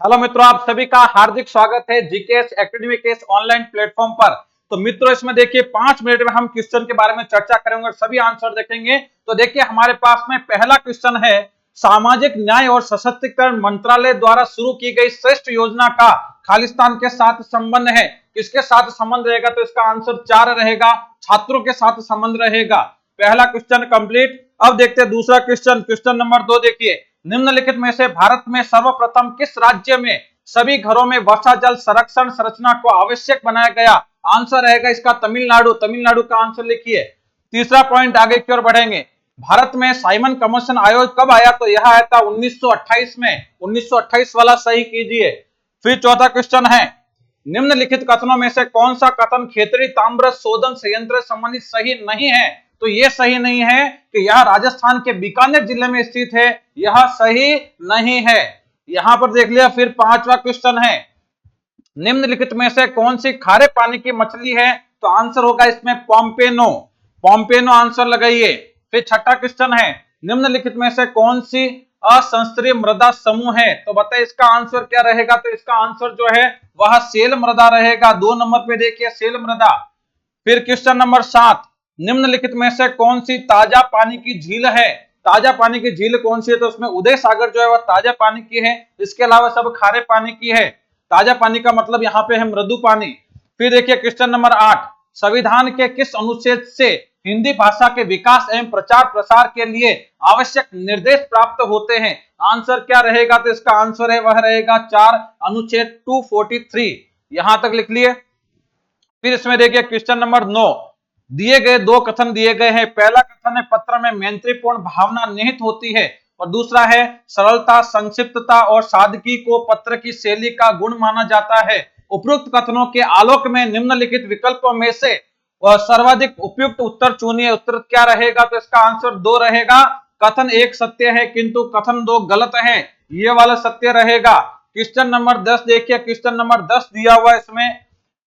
Hello मित्रों, आप सभी का हार्दिक स्वागत है जीकेएस एकेडमी के इस ऑनलाइन प्लेटफॉर्म पर। तो मित्रों, इसमें देखिए 5 मिनट में हम क्वेश्चन के बारे में चर्चा करेंगे और सभी आंसर देखेंगे। तो देखिए हमारे पास में पहला क्वेश्चन है, सामाजिक न्याय और सशक्तिकरण मंत्रालय द्वारा शुरू की गई श्रेष्ठ योजना का खालिस्तान के साथ संबंध है। किसके साथ संबंध रहेगा? तो इसका आंसर 4 रहेगा, छात्रों के साथ संबंध रहेगा। पहला क्वेश्चन कंप्लीट। अब देखते हैं दूसरा क्वेश्चन। क्वेश्चन नंबर 2 देखिए, निम्नलिखित में से भारत में सर्वप्रथम किस राज्य में सभी घरों में वर्षा जल संरक्षण संरचना को आवश्यक बनाया गया? आंसर रहेगा इसका तमिलनाडु। तमिलनाडु का आंसर लिखिए। तीसरा पॉइंट आगे की ओर बढ़ेंगे। भारत में साइमन कमीशन आयोग कब आया? तो यह आया था 1928 में। 1928 वाला सही कीजिए। फिर चौथा क्वेश्चन है, निम्नलिखित कथनों में से कौन सा कथन खेतड़ी ताम्र शोधन संयंत्र संबंधी सही नहीं है? तो यह सही नहीं है कि यह राजस्थान के बीकानेर जिले में स्थित है, यह सही नहीं है। यहां पर देख लिया। फिर पांचवा क्वेश्चन है, निम्नलिखित में से कौन सी खारे पानी की मछली है? तो आंसर होगा इसमें पॉम्पेनो। पॉम्पेनो आंसर लगाइए। फिर छठा क्वेश्चन है, निम्नलिखित में से कौन सी अशस्त्रीय मृदा समूह है? तो बताइए इसका आंसर क्या रहेगा? तो इसका आंसर जो है वह सेल मृदा रहेगा। 2 नंबर पे देखिए सेल मृदा। फिर क्वेश्चन नंबर 7, निम्नलिखित में से कौन सी ताजा पानी की झील है? ताजा पानी की झील कौन सी है? तो उसमें उदय सागर जो है वह ताजा पानी की है, इसके अलावा सब खारे पानी की है। ताजा पानी का मतलब यहाँ पे है मृदु पानी। फिर देखिए क्वेश्चन नंबर 8, संविधान के किस अनुच्छेद से हिंदी भाषा के विकास एवं प्रचार प्रसार के लिए आवश्यक निर्देश प्राप्त होते हैं? आंसर क्या रहेगा? तो इसका आंसर है वह रहेगा 4 अनुच्छेद 243। यहां तक लिख लिए। फिर इसमें देखिए क्वेश्चन नंबर 9, दिए गए 2 कथन दिए गए हैं। पहला कथन है, पत्र में मैत्रीपूर्ण भावना निहित होती है, और दूसरा है, सरलता संक्षिप्तता और सादगी को पत्र की शैली का गुण माना जाता है। उपरोक्त कथनों के आलोक में निम्नलिखित विकल्पों में से सर्वाधिक उपयुक्त उत्तर चुनिए। उत्तर क्या रहेगा? तो इसका आंसर 2 रहेगा। कथन 1 सत्य है किंतु कथन 2 गलत है, ये वाला सत्य रहेगा। क्वेश्चन नंबर 10 देखिए। क्वेश्चन नंबर 10 दिया हुआ इसमें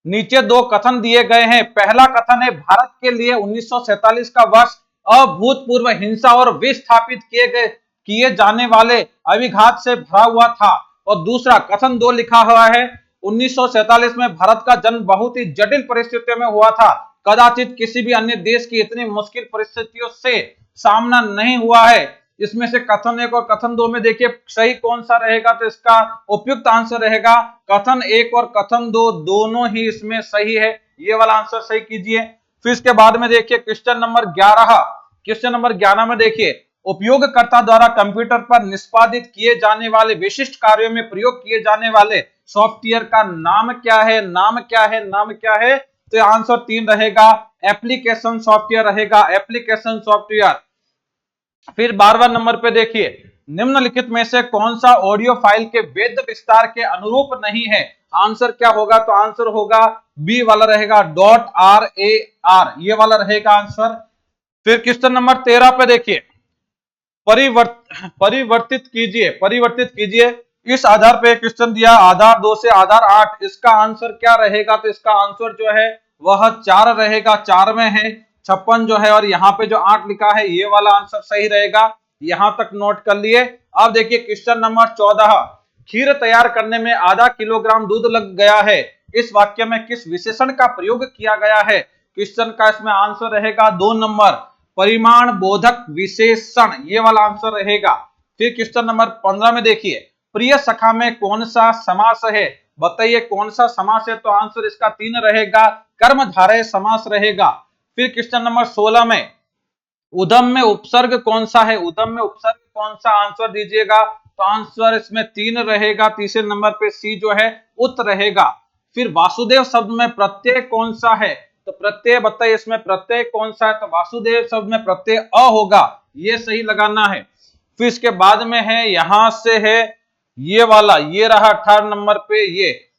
नीचे 2 कथन दिए गए हैं। पहला कथन है, भारत के लिए 1947 का वर्ष अभूतपूर्व हिंसा और विस्थापित किए जाने वाले अभिघात से भरा हुआ था। और दूसरा कथन 2 लिखा हुआ है, 1947 में भारत का जन्म बहुत ही जटिल परिस्थितियों में हुआ था, कदाचित किसी भी अन्य देश की इतनी मुश्किल परिस्थितियों से सामना नहीं हुआ है। इसमें से कथन 1 और कथन 2 में देखिए सही कौन सा रहेगा? तो इसका उपयुक्त आंसर रहेगा कथन 1 और कथन 2 दोनों ही इसमें सही है, ये वाला आंसर सही कीजिए। फिर इसके बाद में देखिए क्वेश्चन नंबर 11। क्वेश्चन नंबर 11 में देखिए, उपयोगकर्ता द्वारा कंप्यूटर पर निष्पादित किए जाने वाले विशिष्ट कार्यों में प्रयोग किए जाने वाले सॉफ्टवेयर का नाम क्या है? नाम क्या है? नाम क्या है? तो आंसर 3 रहेगा, एप्लीकेशन सॉफ्टवेयर रहेगा, एप्लीकेशन सॉफ्टवेयर। फिर 12वां नंबर पे देखिए, निम्नलिखित में से कौन सा ऑडियो फाइल के वेद विस्तार के अनुरूप नहीं है? आंसर क्या होगा? तो आंसर होगा बी वाला रहेगा, .rar, ये वाला रहेगा आंसर। फिर क्वेश्चन नंबर 13 पे देखिए, परिवर्तित कीजिए। इस आधार पे क्वेश्चन दिया, आधार 2 से आधार 8, इसका आंसर क्या रहेगा? तो इसका आंसर जो है वह 4 रहेगा। 4 में है 56 जो है, और यहाँ पे जो 8 लिखा है ये वाला आंसर सही रहेगा। यहां तक नोट कर लिए। अब देखिए क्वेश्चन नंबर 14, खीर तैयार करने में आधा किलोग्राम दूध लग गया है, इस वाक्य में किस विशेषण का प्रयोग किया गया है? क्वेश्चन का इसमें आंसर रहेगा 2 नंबर, परिमाण बोधक विशेषण, ये वाला आंसर रहेगा। फिर क्वेश्चन नंबर 15 में देखिए, प्रिय सखा में कौन सा समास है? बताइए कौन सा समास है? तो आंसर इसका 3 रहेगा, कर्मधारय समास रहेगा। फिर क्वेश्चन नंबर 16 में, उदम में उपसर्ग कौन सा है? उदम में उपसर्ग कौन सा? आंसर दीजिएगा। तो आंसर इसमें 3 रहेगा। तीसरे नंबर पे सी जो है उत रहेगा। फिर वासुदेव शब्द में प्रत्यय कौन सा है? तो प्रत्यय बताइए इसमें प्रत्यय कौन सा है? तो वासुदेव शब्द में प्रत्यय अ होगा, ये सही लगाना है। फिर इसके बाद में है, यहां से है ये वाला, ये रहा 18 नंबर पे, ये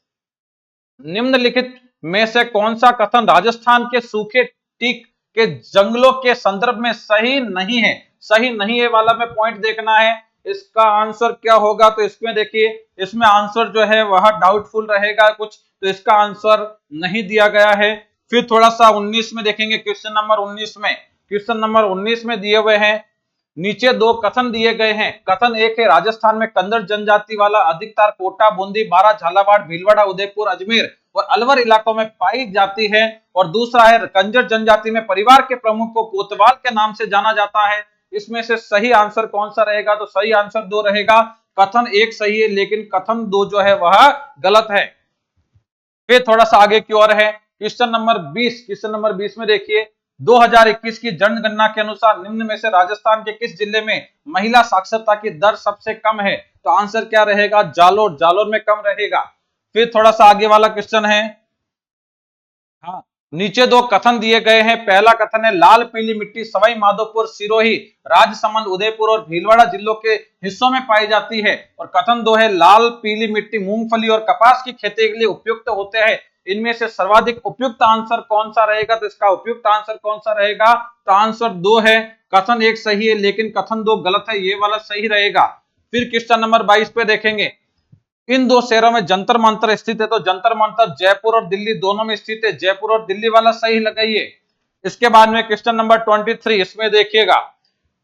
निम्नलिखित में से कौन सा कथन राजस्थान के सूखे टीक के जंगलों के संदर्भ में सही नहीं है? सही नहीं है वाला में पॉइंट देखना है। इसका आंसर क्या होगा? तो इसमें देखिए, इसमें आंसर जो है वह डाउटफुल रहेगा कुछ, तो इसका आंसर नहीं दिया गया है। फिर थोड़ा सा 19 में देखेंगे। क्वेश्चन नंबर 19 में, क्वेश्चन नंबर 19 में दिए हुए हैं, नीचे दो कथन दिए गए हैं। कथन एक है राजस्थान में कंदर जनजाति वाला अधिकतर कोटा, बूंदी, बारा, झालावाड़, भीलवाड़ा, उदयपुर, अजमेर और अलवर इलाकों में पाई जाती है। और दूसरा है कंजर जनजाति में परिवार के प्रमुख को कोतवाल के नाम से जाना जाता है। इसमें से सही आंसर कौन सा रहेगा? तो सही आंसर दो रहेगा। कथन एक सही है लेकिन कथन दो जो है वह गलत है। फिर थोड़ा सा आगे की ओर है क्वेश्चन नंबर 20। क्वेश्चन नंबर 20 में देखिए 2021 की जनगणना के अनुसार निम्न में से राजस्थान के किस जिले में महिला साक्षरता की दर सबसे कम है? तो आंसर क्या रहेगा? जालोर। जालोर में कम रहेगा। फिर थोड़ा सा आगे वाला क्वेश्चन है, हाँ, नीचे दो कथन दिए गए हैं। पहला कथन है लाल पीली मिट्टी सवाई माधोपुर, सिरोही, राजसमंद, उदयपुर और भीलवाड़ा जिलों के हिस्सों में पाई जाती है। और कथन दो है लाल पीली मिट्टी मूंगफली और कपास की खेती के लिए उपयुक्त होते हैं। इनमें से सर्वाधिक उपयुक्त आंसर कौन सा रहेगा? तो इसका उपयुक्त आंसर कौन सा रहेगा? तो आंसर दो है। कथन एक सही है लेकिन कथन दो गलत है, ये वाला सही रहेगा। फिर क्वेश्चन नंबर 22 पे देखेंगे, इन दो शहरों में जंतर मंतर स्थित है। तो जंतर मंतर जयपुर और दिल्ली दोनों में स्थित है। जयपुर और दिल्ली वाला सही लगाइए। इसके बाद में क्वेश्चन नंबर 23, इसमें देखिएगा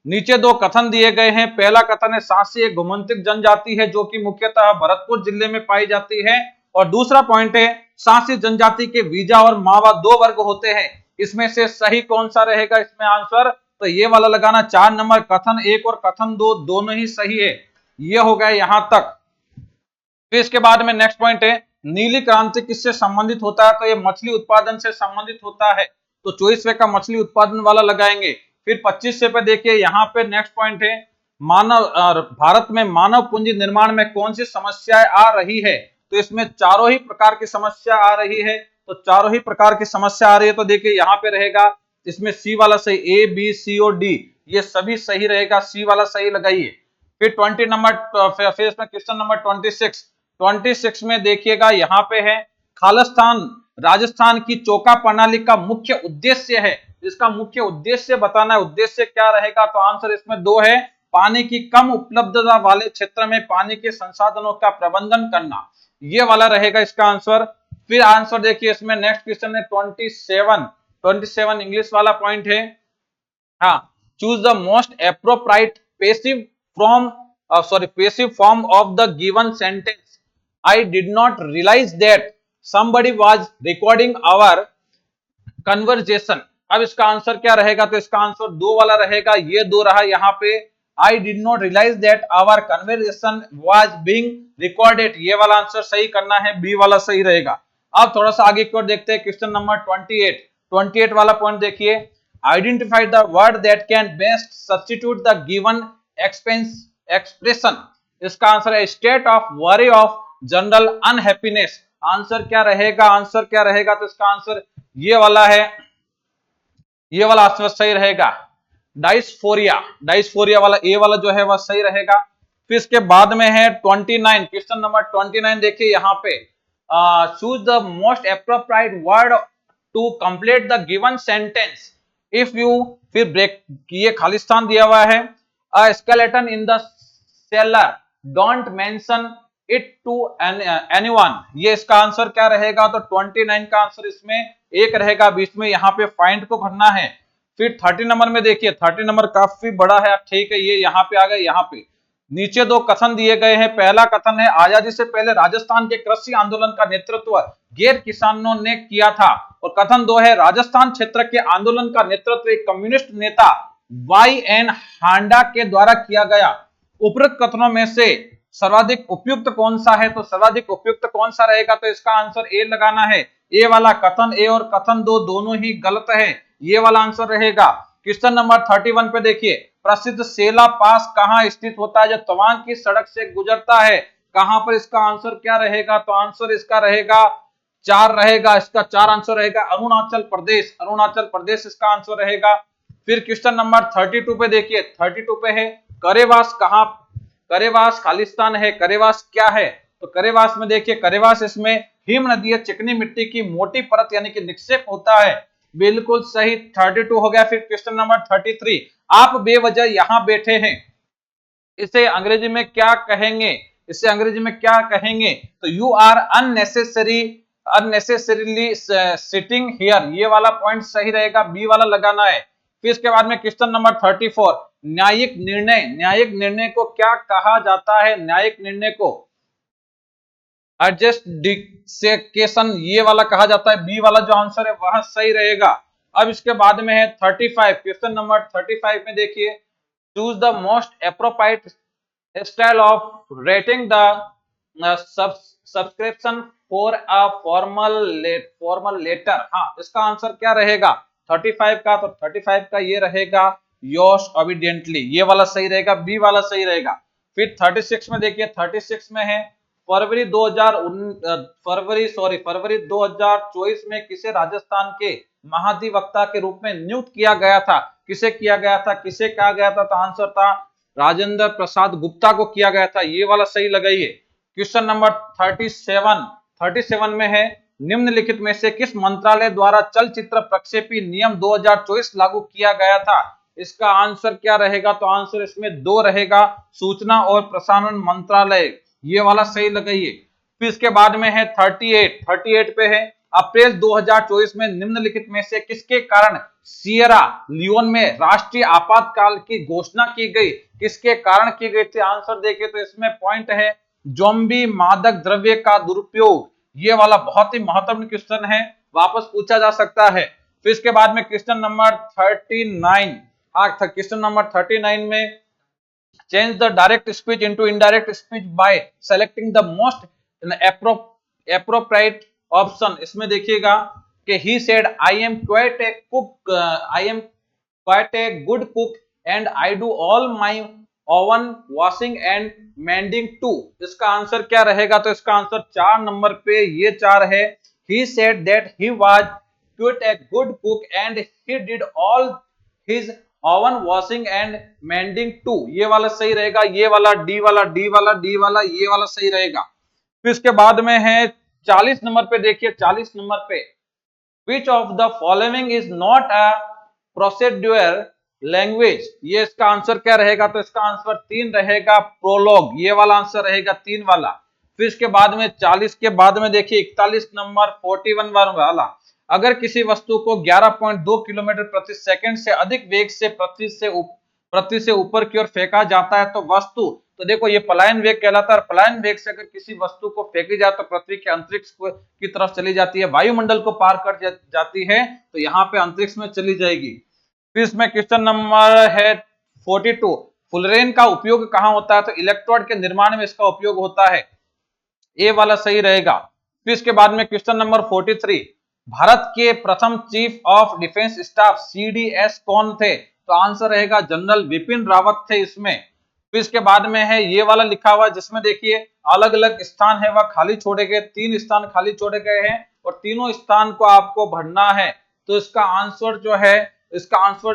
नीचे दो कथन दिए गए हैं। पहला कथन है सांसी एक घुमंतिक जनजाति है जो कि मुख्यतः भरतपुर जिले में पाई जाती है। और दूसरा पॉइंट है सांसी जनजाति के वीजा और मावा दो वर्ग होते हैं। इसमें से सही कौन सा रहेगा इसमें आंसर? तो ये वाला लगाना। 4 नंबर कथन एक और कथन दो दोनों ही सही है। ये हो गया यहां तक। फिर इसके बाद में नेक्स्ट पॉइंट है नीली क्रांति किससे संबंधित होता है? तो ये मछली उत्पादन से संबंधित होता है। तो 24वें का मछली उत्पादन वाला लगाएंगे। फिर 25 पे देखिए यहाँ पे नेक्स्ट पॉइंट है मानव भारत में मानव पूंजी निर्माण में कौन सी समस्याएं आ रही है? तो इसमें चारों ही प्रकार की समस्या आ रही है। तो चारों ही प्रकार की समस्या आ रही है। तो देखिए यहाँ पे रहेगा इसमें सी वाला सही, ए बी सी और डी ये सभी सही रहेगा। सी वाला सही लगाइए। फिर 20 नंबर फिर इसमें क्वेश्चन नंबर 26 में देखिएगा यहाँ पे है खालिस्तान राजस्थान की चौका प्रणाली का मुख्य उद्देश्य है। इसका मुख्य उद्देश्य बताना है। उद्देश्य क्या रहेगा? तो आंसर इसमें दो है पानी की कम उपलब्धता वाले क्षेत्र में पानी के संसाधनों का प्रबंधन करना, ये वाला रहेगा इसका आंसर। फिर आंसर देखिए इसमें नेक्स्ट क्वेश्चन है 27 इंग्लिश वाला पॉइंट है, हाँ, choose the most appropriate passive form of the given sentence. I did not realize that somebody was recording our conversation। अब इसका आंसर क्या रहेगा? तो इसका आंसर दो वाला रहेगा। ये दो रहा यहाँ पे I did not realize that our conversation was being recorded, ये वाला आंसर सही करना है। बी वाला सही रहेगा। अब थोड़ा सा आगे की ओर देखते हैं क्वेश्चन नंबर 28 वाला पॉइंट देखिए identify the word that can best substitute the given expression. इसका आंसर है state of worry of general unhappiness. Answer क्या रहेगा? आंसर क्या रहेगा? तो इसका आंसर ये वाला है। ये वाला आंसर सही रहेगा। डाइसफोरिया वाला ए वाला जो है वह सही रहेगा। फिर इसके बाद में है 29 क्वेश्चन नंबर 29 देखिए यहाँ पे choose the most appropriate word to complete the given sentence if you. फिर ब्रेक ये खालिस्तान दिया हुआ है। A skeleton in the cellar don't mention it to anyone, ये इसका आंसर क्या रहेगा? तो 29 का आंसर इसमें एक रहेगा। बीच में यहाँ पे फाइंड को भरना है। फिर 30 नंबर में देखिए 30 नंबर काफी बड़ा है, ठीक है, ये यहाँ पे आ गए। यहाँ पे नीचे दो कथन दिए गए हैं। पहला कथन है आजादी से पहले राजस्थान के कृषि आंदोलन का नेतृत्व गैर किसानों ने किया था। और कथन दो है राजस्थान क्षेत्र के आंदोलन का नेतृत्व एक कम्युनिस्ट नेता YN हांडा के द्वारा किया गया। उपरोक्त कथनों में से सर्वाधिक उपयुक्त कौन सा है? तो सर्वाधिक उपयुक्त कौन सा रहेगा? तो इसका आंसर ए लगाना है। ए वाला कथन ए और कथन दो दोनों ही गलत है। ये वाला आंसर रहेगा। क्वेश्चन नंबर 31 पे देखिए प्रसिद्ध सेला पास कहां स्थित होता है जो तवांग की सड़क से गुजरता है? कहां पर? इसका आंसर क्या रहेगा? तो आंसर इसका रहेगा 4 रहेगा। इसका 4 आंसर रहेगा अरुणाचल प्रदेश। अरुणाचल प्रदेश इसका आंसर रहेगा। फिर क्वेश्चन नंबर 32 पे देखिए 32 पे है करेवास कहां? करेवास खालिस्तान है। करेवास क्या है? तो करेवास में देखिए करेवास इसमें हिम नदी चिकनी मिट्टी की मोटी परत यानी कि निक्षेप होता है। बिल्कुल सही। 32 हो गया। फिर क्वेश्चन नंबर 33 आप बेवजह यहां बैठे हैं, इसे अंग्रेजी में क्या कहेंगे? इसे अंग्रेजी में क्या कहेंगे? तो you are unnecessarily sitting here, ये वाला पॉइंट सही रहेगा। बी वाला लगाना है। फिर इसके बाद में क्वेश्चन नंबर 34 न्यायिक निर्णय, न्यायिक निर्णय को क्या कहा जाता है? न्यायिक निर्णय को एडजस्टिकेशन ये वाला कहा जाता है। बी वाला जो आंसर है वह सही रहेगा। अब इसके बाद में है 35, क्वेश्चन नंबर 35 में देखिए, choose the most appropriate style of writing the subscription for a formal letter. हाँ, इसका आंसर क्या रहेगा 35 का? तो 35 का ये रहेगा योर्स ओबीडिएंटली, ये वाला सही रहेगा, बी वाला सही रहेगा। फिर 36 में देखिए, 36 में है फरवरी 2024 में किसे राजस्थान के महाधिवक्ता के रूप में नियुक्त किया गया था? किसे किया गया था? किसे कहा गया था? तो आंसर था राजेंद्र प्रसाद गुप्ता को किया गया था, ये वाला सही लगाइए। क्वेश्चन नंबर 37 में है, निम्नलिखित में से किस मंत्रालय द्वारा चलचित्र प्रक्षेपी नियम 2024 लागू किया गया था? इसका आंसर क्या रहेगा? तो आंसर इसमें दो रहेगा, सूचना और प्रसारण मंत्रालय, ये वाला सही लगाइए। फिर इसके बाद में है 38 पे है, अप्रैल 2024 में निम्नलिखित में से किसके कारण सियरा लियोन में राष्ट्रीय आपातकाल की घोषणा की गई? किसके कारण की गई थी? आंसर देखिए तो इसमें पॉइंट है ज़ॉम्बी मादक द्रव्य का दुरुपयोग, ये वाला बहुत ही महत्वपूर्ण क्वेश्चन है, वापस पूछा जा सकता है। फिर इसके बाद में क्वेश्चन नंबर 39, क्वेश्चन नंबर 39 में change the direct speech into indirect speech by selecting the most appropriate option। इसमें देखिएगा कि he said I am quite a cook, I am quite a good cook and I do all my oven washing and mending too। इसका answer क्या रहेगा? तो इसका answer 4 number पे ये 4 है, he said that he was quite a good cook and he did all his own washing and mending too, ये वाला सही रहेगा, ये वाला डी वाला डी वाला डी वाला ये वाला सही रहेगा। फिर इसके बाद में है 40 नंबर पे देखिए, 40 नंबर पे which of the following is not a procedure language, ये इसका आंसर क्या रहेगा? तो इसका आंसर 3 रहेगा, प्रोलॉग, ये वाला आंसर रहेगा 3 वाला। फिर इसके बाद में 40 के बाद में देखिए 41 नंबर 41 वाला, अगर किसी वस्तु को 11.2 किलोमीटर प्रति सेकंड से अधिक वेग से पृथ्वी से ऊपर की ओर फेंका जाता है तो वस्तु, तो देखो ये पलायन वेग कहलाता है, और पलायन वेग से अगर किसी वस्तु को फेंकी जाए तो पृथ्वी के अंतरिक्ष की तरफ चली जाती है, वायुमंडल को पार कर जाती है, तो यहाँ पे अंतरिक्ष में चली जाएगी। फिर इसमें क्वेश्चन नंबर है 42, फुलरेन का उपयोग कहाँ होता है? तो इलेक्ट्रोड के निर्माण में इसका उपयोग होता है, ए वाला सही रहेगा। फिर इसके बाद में क्वेश्चन नंबर 43, भारत के प्रथम chief of defence staff CDS कौन थे? तो आंसर रहेगा जनरल बिपिन रावत थे इसमें। फिर इसके बाद में है ये वाला लिखा हुआ जिसमें देखिए अलग अलग स्थान है वह खाली छोड़े गए, 3 स्थान खाली छोड़े गए हैं और तीनों स्थान को आपको भरना है, तो इसका आंसर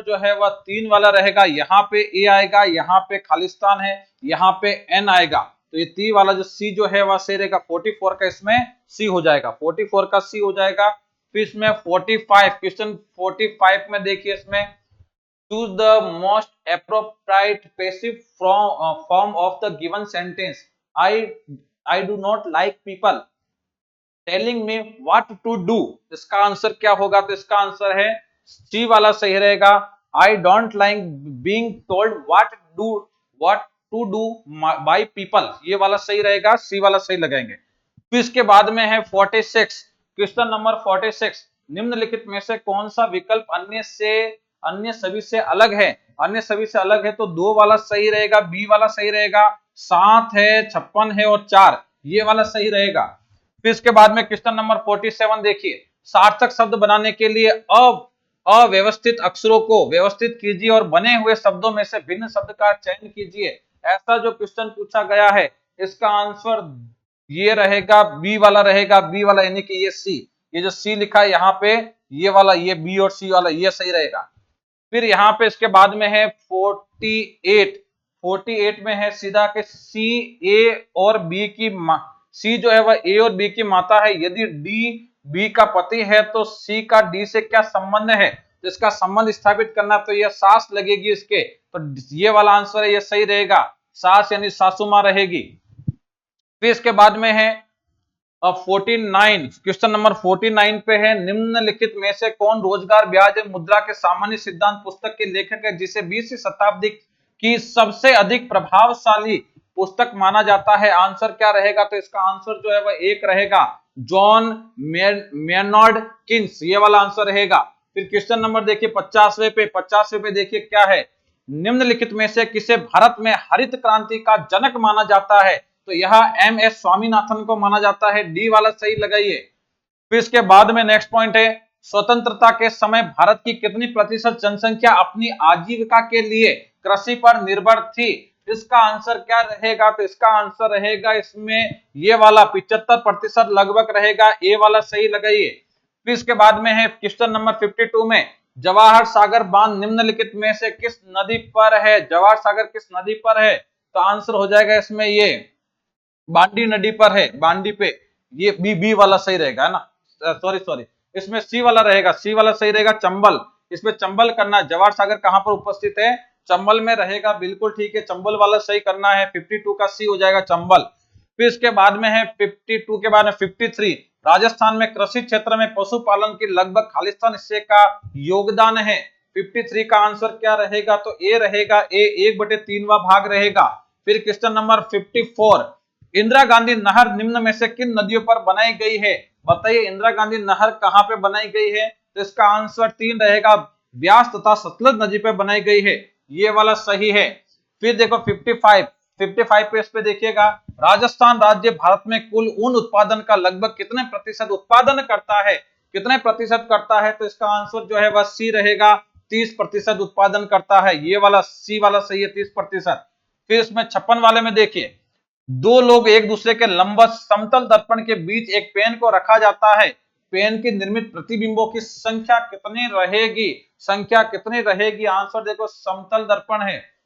जो है वह 3 वाला रहेगा। यहाँ पे ए आएगा, यहाँ पे खालिस्तान है, यहाँ पे एन आएगा, तो ये 3 वाला जो सी जो है वह सही रहेगा। 44 का इसमें सी हो जाएगा, 44 का सी हो जाएगा। फिर इसमें 45, क्वेश्चन 45 में देखिए, इसमें choose the most appropriate passive form of the given sentence, I do not like people telling me what to do, इसका आंसर क्या होगा? तो इसका आंसर है सी वाला सही रहेगा, I don't like being told what to do by people, ये वाला सही रहेगा, सी वाला सही लगाएंगे। फिर इसके बाद में है 46, क्वेश्चन नंबर 46, निम्नलिखित में से कौन सा विकल्प अन्य सभी से अलग है? अन्य सभी से अलग है तो 2 वाला सही रहेगा, बी वाला सही रहेगा, 7 है, 56 है और 4, ये वाला सही रहेगा। फिर इसके बाद में क्वेश्चन नंबर 47 देखिए, सार्थक शब्द बनाने के लिए अव्यवस्थित अक्षरों को व्यवस्थित कीजिए और बने हुए शब्दों में से भिन्न शब्द का चयन कीजिए, ऐसा जो क्वेश्चन पूछा गया है इसका आंसर ये रहेगा, बी वाला रहेगा, बी वाला यानी कि ये सी, ये जो सी लिखा है यहाँ पे ये वाला, ये बी और सी वाला ये सही रहेगा। फिर यहाँ पे इसके बाद में है 48 में है सीधा के सी ए और बी की सी जो है वह ए और बी की माता है, यदि डी बी का पति है तो सी का डी से क्या संबंध है? तो इसका संबंध स्थापित करना, तो यह सास लगेगी इसके, तो ये वाला आंसर है, ये सही रहेगा, सास यानी सासू मां रहेगी। फिर इसके बाद में है 49, क्वेश्चन नंबर 49 पे है, निम्नलिखित में से कौन रोजगार ब्याज मुद्रा के सामान्य सिद्धांत पुस्तक के लेखक है जिसे 20वीं शताब्दी की सबसे अधिक प्रभावशाली पुस्तक माना जाता है? आंसर क्या रहेगा? तो इसका आंसर जो है वह एक रहेगा, जॉन मेनॉर्ड किन्स, ये वाला आंसर रहेगा। फिर क्वेश्चन नंबर देखिए 50वें पे देखिए क्या है, निम्नलिखित में से किसे भारत में हरित क्रांति का जनक माना जाता है? तो यह एम.एस. स्वामीनाथन को माना जाता है, डी वाला सही लगाइए। फिर इसके बाद में नेक्स्ट पॉइंट है, स्वतंत्रता के समय भारत की कितनी प्रतिशत जनसंख्या अपनी आजीविका के लिए कृषि पर निर्भर थी? इसका आंसर क्या रहेगा? तो इसका आंसर रहेगा इसमें ये वाला 75% लगभग रहेगा, ए वाला सही लगाइए। फिर इसके बाद में है क्वेश्चन नंबर 52 में, जवाहर सागर बांध निम्नलिखित में से किस नदी पर है? जवाहर सागर किस नदी पर है? तो आंसर हो जाएगा इसमें ये बांडी नदी पर है, बांडी पे। ये बी वाला सही रहेगा, है ना? सॉरी, इसमें सी वाला रहेगा, सी वाला सही रहेगा, चंबल। इसमें चंबल करना, जवाहर सागर कहां पर उपस्थित है? चंबल में रहेगा, बिल्कुल ठीक है, चंबल वाला सही करना है। 52 का सी हो जाएगा, चंबल। फिर इसके बाद में है 52 के बाद में 53, राजस्थान में कृषि क्षेत्र में पशुपालन की लगभग खालिस्तान हिस्से का योगदान है। 53 का आंसर क्या रहेगा? तो ए रहेगा, ए 1/3 भाग रहेगा। फिर क्वेश्चन नंबर 54, इंदिरा गांधी नहर निम्न में से किन नदियों पर बनाई गई है? बताइए इंदिरा गांधी नहर कहां पे बनाई गई है? तो इसका आंसर 3 रहेगा, ब्यास तथा सतलज नदी पे बनाई गई है, ये वाला सही है। फिर देखो 55 पे इस पे देखिएगा, राजस्थान राज्य भारत में कुल ऊन उत्पादन का लगभग कितने प्रतिशत उत्पादन करता है? कितने प्रतिशत करता है? तो इसका आंसर जो है वह सी रहेगा, 30% उत्पादन करता है, ये वाला सी वाला सही है, 30%। फिर इसमें 56 वाले में देखिए, दो लोग एक दूसरे के लंबवत समतल दर्पण के बीच एक पेन को रखा जाता है, पेन की निर्मित प्रतिबिंबों की संख्या कितनी रहेगी? संख्या कितनी रहेगी? आंसर देखो, समतल दर्पण है,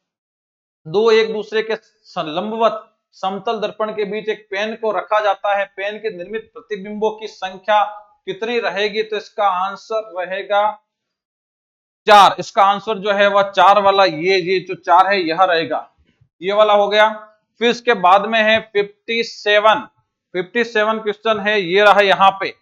दो एक दूसरे के लंबवत समतल दर्पण के बीच एक पेन को रखा जाता है, पेन के निर्मित प्रतिबिंबों की संख्या कितनी रहेगी? तो इसका आंसर रहेगा 4। इसका आंसर जो है वह 4 वाला, ये जो 4 है यह रहेगा, ये वाला हो गया। फिर इसके बाद में है 57 क्वेश्चन है, ये रहा। यहाँ पे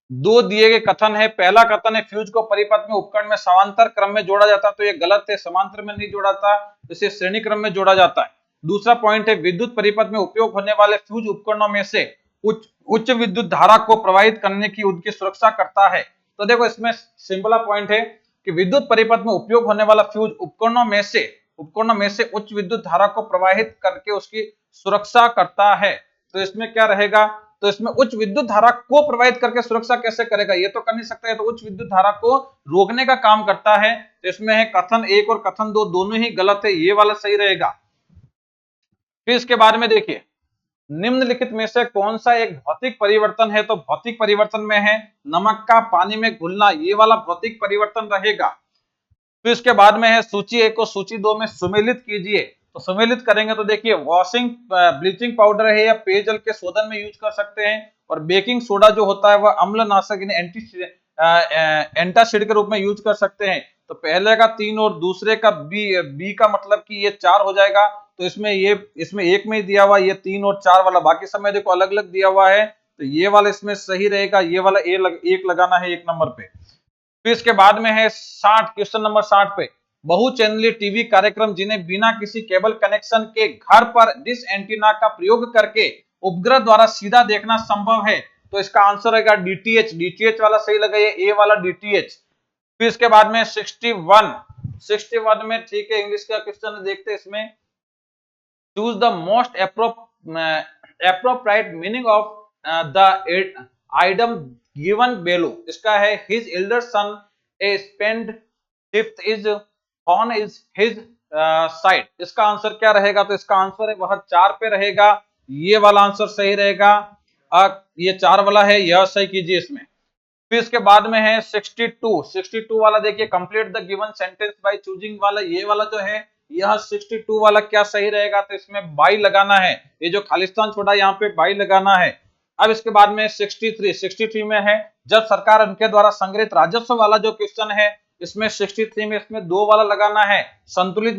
दो दिए गए कथन है, पहला कथन है फ्यूज को परिपथ में उपकरण में समांतर क्रम में जोड़ा जाता है, तो ये गलत है, समांतर में नहीं जोड़ा था, इसे श्रेणी क्रम में जोड़ा जाता है। दूसरा पॉइंट है, विद्युत परिपथ में उपयोग होने वाले फ्यूज उपकरणों में से उच्च विद्युत धारा को प्रवाहित करने की उनकी सुरक्षा करता है। तो देखो इसमें सिंपल पॉइंट है कि विद्युत परिपथ में उपयोग होने वाला फ्यूज उपकरणों में से उच्च विद्युत धारा को प्रवाहित करके उसकी सुरक्षा करता है। तो इसमें क्या रहेगा? तो इसमें उच्च विद्युत धारा को प्रवाहित करके सुरक्षा कैसे करेगा? ये तो कर नहीं सकता है, तो उच्च विद्युत धारा को रोकने का काम करता है। तो इसमें है कथन 1 और कथन 2 दोनों ही गलत है, ये वाला सही रहेगा। फिर इसके बाद में देखिए, निम्नलिखित में से कौन सा एक भौतिक परिवर्तन है? तो भौतिक परिवर्तन में है नमक का पानी में घुलना, ये वाला भौतिक परिवर्तन रहेगा। फिर इसके बाद में है सूची 1 को सूची 2 में सुमेलित कीजिए। तो सुमेलित करेंगे तो देखिए, वॉशिंग ब्लीचिंग पाउडर है या पेयजल के शोधन में यूज कर सकते हैं, और बेकिंग सोडा जो होता है वह अम्लनाशक एंटासिड के रूप में यूज कर सकते हैं। तो पहले का 3 और दूसरे का बी का मतलब कि ये 4 हो जाएगा। तो इसमें एक में ही दिया हुआ ये 3 और 4 वाला, बाकी सब में देखो अलग अलग दिया हुआ है, तो ये वाला इसमें सही रहेगा, ये वाला एक लगाना है 1 नंबर पे। फिर इसके बाद में है 60, क्वेश्चन नंबर 60 पे, बहुचैनलीय टीवी कार्यक्रम जिन्हें बिना किसी केबल कनेक्शन के घर पर डिश एंटीना का प्रयोग करके उपग्रह द्वारा सीधा देखना संभव है। तो इसका आंसर रहेगा डीटीएच वाला सही लगाइए, ए वाला डीटीएच। फिर इसके बाद में 61 में ठीक है, इंग्लिश का क्वेश्चन देखते हैं इसमें, choose the most appropriate meaning of the item given below। इसका है his elder son a spendthrift is on is his side। इसका आंसर क्या रहेगा? तो इसका आंसर है वह 4 पे रहेगा, ये वाला आंसर सही रहेगा। ये 4 वाला है, यह सही कीजिए इसमें। फिर इसके बाद में है 62 वाला देखिए, complete the given sentence by choosing वाला, ये वाला जो है यह 62 वाला क्या सही रहेगा? तो इसमें बाई लगाना है, ये जो खालिस्तान छोड़ा यहाँ पे बाई लगाना है। अब इसके बाद में 63 में है, जब सरकार उनके द्वारा संग्रहित राजस्व वाला जो क्वेश्चन है, इसमें 63 में इसमें 2 वाला लगाना है, संतुलित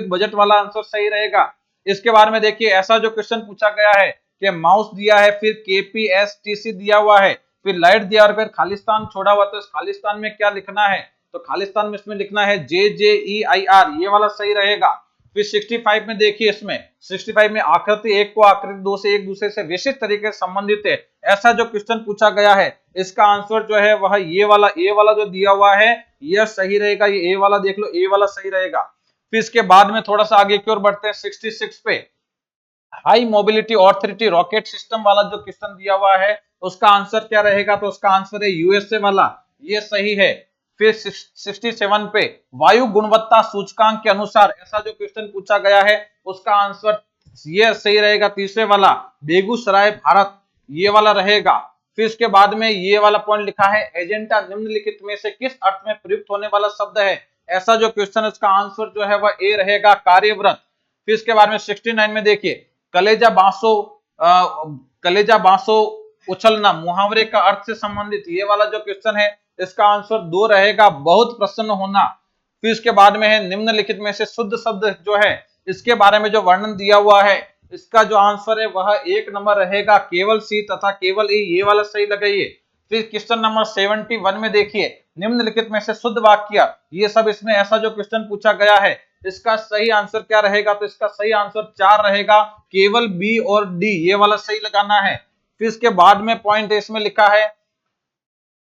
बजट वाला आंसर सही रहेगा। इसके बारे में देखिए, ऐसा जो क्वेश्चन पूछा गया है कि माउस दिया है, फिर केपीएसटीसी दिया हुआ है, फिर लाइट दिया और फिर खालिस्तान छोड़ा हुआ, तो इस खालिस्तान में क्या लिखना है? तो खालिस्तान में इसमें लिखना है JJEIR, ये वाला सही रहेगा। फिर 65 में देखिए, इसमें 65 में आकृति 1 को आकृति 2 से एक दूसरे से विशिष्ट तरीके से संबंधित है, ऐसा जो क्वेश्चन पूछा गया है, इसका आंसर जो है वह ये वाला ए वाला जो दिया हुआ है यह सही रहेगा। ये ए वाला देख लो, ए वाला सही रहेगा। फिर इसके बाद में थोड़ा सा आगे की ओर बढ़ते हैं 66 पे, high mobility authority rocket system वाला जो क्वेश्चन दिया हुआ है उसका आंसर क्या रहेगा, तो उसका आंसर है यूएसए वाला, ये सही है। फिर 67 पे वायु गुणवत्ता सूचकांक के अनुसार ऐसा जो क्वेश्चन पूछा गया है उसका आंसर ये सही रहेगा, तीसरे वाला बेगूसराय भारत, ये वाला रहेगा। फिर इसके बाद में ये वाला पॉइंट लिखा है एजेंडा निम्नलिखित में से किस अर्थ में प्रयुक्त होने वाला शब्द है, ऐसा जो क्वेश्चन इसका आंसर जो है वह ए रहेगा, कार्यव्रत। फिर इसके बाद में 69 में देखिए कलेजा बांसो उछलना मुहावरे का अर्थ से संबंधित, ये वाला जो क्वेश्चन है इसका आंसर 2 रहेगा, बहुत प्रसन्न होना। फिर इसके बाद में है निम्नलिखित में से शुद्ध शब्द जो है इसके बारे में जो वर्णन दिया हुआ है इसका जो आंसर है वह 1 नंबर रहेगा, केवल सी तथा केवल ए, ये वाला सही लगाइए। फिर क्वेश्चन नंबर 71 में देखिए निम्नलिखित में से शुद्ध वाक्य, ये सब इसमें ऐसा जो क्वेश्चन पूछा गया है इसका सही आंसर क्या रहेगा, तो इसका सही आंसर 4 रहेगा, केवल बी और डी, ये वाला सही लगाना है। फिर इसके बाद में पॉइंट इसमें लिखा है,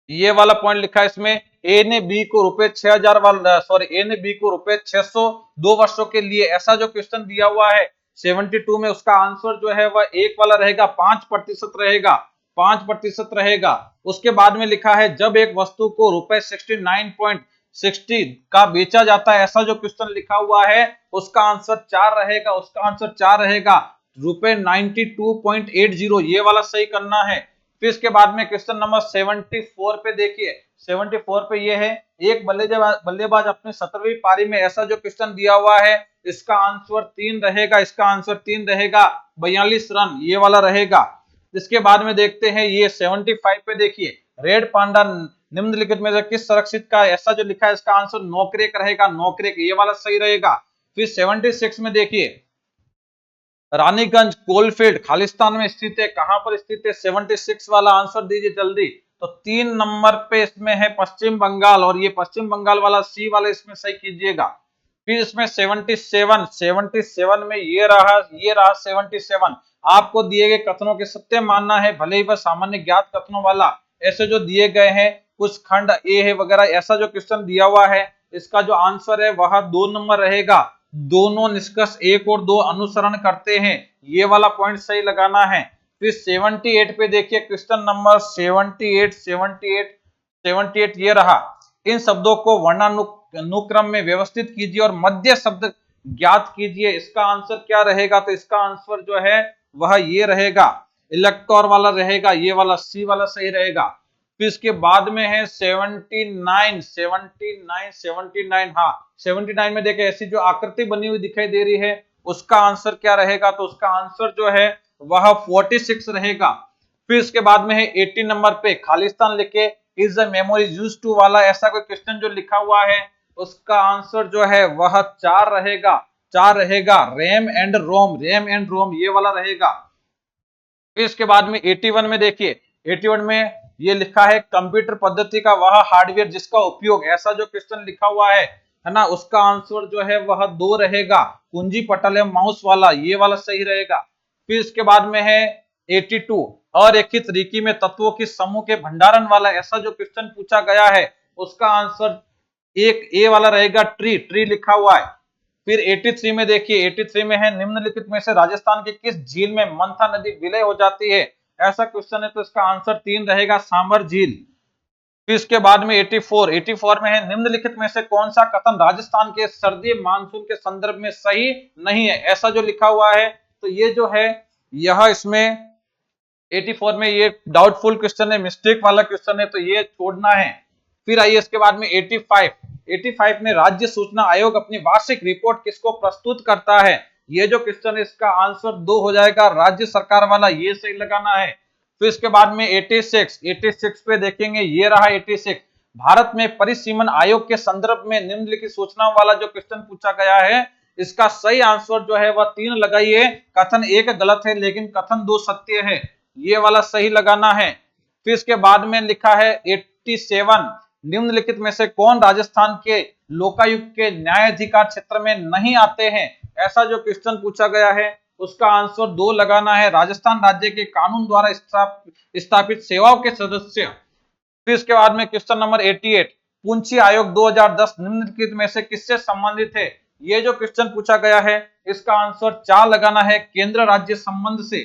ये वाला पॉइंट लिखा है इसमें ए ने बी को रुपए 6000 वाला, सॉरी ए ने बी को रुपए 600 2 वर्षों के लिए, ऐसा जो क्वेश्चन दिया हुआ है 72 में उसका आंसर जो है वह एक वाला रहेगा, 5% रहेगा, 5% रहेगा। उसके बाद में लिखा है जब एक वस्तु को रुपए 69.60 का बेचा जाता है, ऐसा जो क्वेश्चन लिखा हुआ है उसका आंसर 4 रहेगा, उसका आंसर 4 रहेगा, रुपए 92.80, ये वाला सही करना है। फिर इसके बाद में क्वेश्चन नंबर 74 पे देखिए, 74 पे ये है एक बल्लेबाज अपने 17वीं पारी में, ऐसा जो क्वेश्चन दिया हुआ है इसका आंसर 3 रहेगा, इसका आंसर 3 रहेगा, 42 रन, ये वाला रहेगा। इसके बाद में देखते हैं ये 75 पे देखिए रेड पांडा निम्नलिखित में से किस संरक्षित का, ऐसा जो लिखा है इसका आंसर नोकरेक रहेगा, नोकरेक, ये वाला सही रहेगा। फिर 76 में देखिए रानीगंज कोलफील्ड खालिस्तान में स्थित है, कहां पर स्थित है, 76 वाला आंसर दीजिए जल्दी। तो 3 नंबर पे इसमें है पश्चिम बंगाल, और ये पश्चिम बंगाल वाला सी वाला इसमें सही कीजिएगा। फिर इसमें 77 में ये रहा 77, आपको दिए गए कथनों के सत्य मानना है, भले ही वह सामान्य ज्ञात कथनों वाला, ऐसे जो दिए गए हैं कुछ खंड ए है वगैरह, ऐसा जो क्वेश्चन दिया हुआ है इसका जो आंसर है वह 2 नंबर रहेगा, दोनों निष्कर्ष 1 और 2 अनुसरण करते हैं, ये वाला पॉइंट सही लगाना है। फिर 78 पे देखिए क्वेश्चन नंबर 78 ये रहा, इन शब्दों को वर्णानुक्रम में व्यवस्थित कीजिए और मध्य शब्द ज्ञात कीजिए, इसका आंसर क्या रहेगा, तो इसका आंसर जो है वह ये रहेगा, इलेक्टोर वाला रहेगा, ये वाला सी वाला सही रहेगा। फिर इसके बाद में है 79, हाँ 79 में देखे ऐसी जो आकृति बनी हुई दिखाई दे रही है उसका आंसर क्या रहेगा, तो उसका आंसर जो है वह 46 रहेगा। फिर इसके बाद में है 80 नंबर पे खालिस्तान लिखे is the memory used to वाला, ऐसा कोई क्वेश्चन जो लिखा हुआ है उसका आंसर जो है वह 4 रहेगा, रैम एंड रोम, ये वाला रहेगा। फिर इसके बाद में 81 में देखिए 81 में ये लिखा है कंप्यूटर पद्धति का वह हार्डवेयर जिसका उपयोग, ऐसा जो क्वेश्चन लिखा हुआ है ना, उसका आंसर जो है वह 2 रहेगा, कुंजी पटल एवं माउस वाला, ये वाला सही रहेगा। फिर इसके बाद में है 82 अरेखित रीकी में तत्वों के समूह के भंडारण वाला, ऐसा जो क्वेश्चन पूछा गया है उसका आंसर एक ए वाला रहेगा, ट्री लिखा हुआ है। फिर 83 में देखिए 83 में है निम्नलिखित में से राजस्थान की किस झील में मंथा नदी विलय हो जाती है, ऐसा क्वेश्चन है, तो इसका आंसर 3 रहेगा, सांबर झील। फिर इसके बाद में 84 में है निम्नलिखित में से कौन सा कथन राजस्थान के सर्दी मानसून के संदर्भ में सही नहीं है, ऐसा जो लिखा हुआ है, तो ये जो है यह इसमें 84 में ये डाउटफुल क्वेश्चन है, मिस्टेक वाला क्वेश्चन है, तो ये छोड़ना है। फिर आइए इसके बाद में 85 में राज्य सूचना आयोग अपनी वार्षिक रिपोर्ट किसको प्रस्तुत करता है, ये जो क्वेश्चन है इसका आंसर 2 हो जाएगा, राज्य सरकार वाला, ये सही लगाना है। फिर इसके बाद में 86 पे देखेंगे, ये रहा 86, भारत में परिसीमन आयोग के संदर्भ में निम्नलिखित सूचनाओं वाला जो क्वेश्चन पूछा गया है इसका सही आंसर जो है वह 3 लगाइए, कथन 1 गलत है लेकिन कथन 2 सत्य है, ये वाला सही लगाना है। फिर इसके बाद में लिखा है 87, निम्नलिखित में से कौन राजस्थान के लोकायुक्त के न्यायाधिकार क्षेत्र में नहीं आते हैं, ऐसा जो क्वेश्चन पूछा गया है उसका आंसर 2 लगाना है। राजस्थान राज्य के कानून द्वारा स्थापित सेवाओं के सदस्य। फिर इसके बाद में क्वेश्चन नंबर 88, पूंछी आयोग 2010 निम्नलिखित में से किससे संबंधित है? ये जो क्वेश्चन पूछा गया है इसका आंसर 4 लगाना है, केंद्र राज्य संबंध से।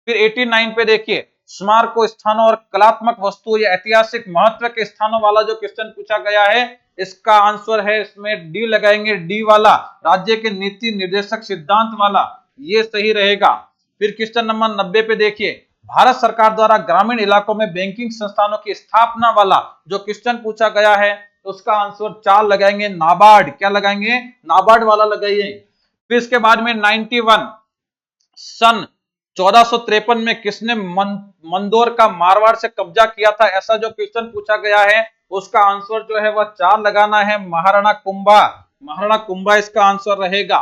फिर 89 पे देखिए, स्मारकों, स्थानों और कलात्मक वस्तुओं या ऐतिहासिक महत्व के स्थानों वाला जो क्वेश्चन पूछा गया है इसका आंसर है इसमें डी लगाएंगे, डी वाला, राज्य के नीति निर्देशक सिद्धांत वाला, ये सही रहेगा। फिर क्वेश्चन नंबर 90 पे देखिए, भारत सरकार द्वारा ग्रामीण इलाकों में बैंकिंग संस्थानों की स्थापना वाला जो क्वेश्चन पूछा गया है उसका आंसर 4 लगाएंगे, नाबार्ड। क्या लगाएंगे? नाबार्ड वाला लगाइए। फिर इसके बाद में 91, सन 1453 में किसने मंदोर का मारवाड़ से कब्जा किया था? ऐसा जो क्वेश्चन पूछा गया है उसका आंसर जो है वह 4 लगाना है, महाराणा कुंभा। महाराणा कुंभा इसका आंसर रहेगा।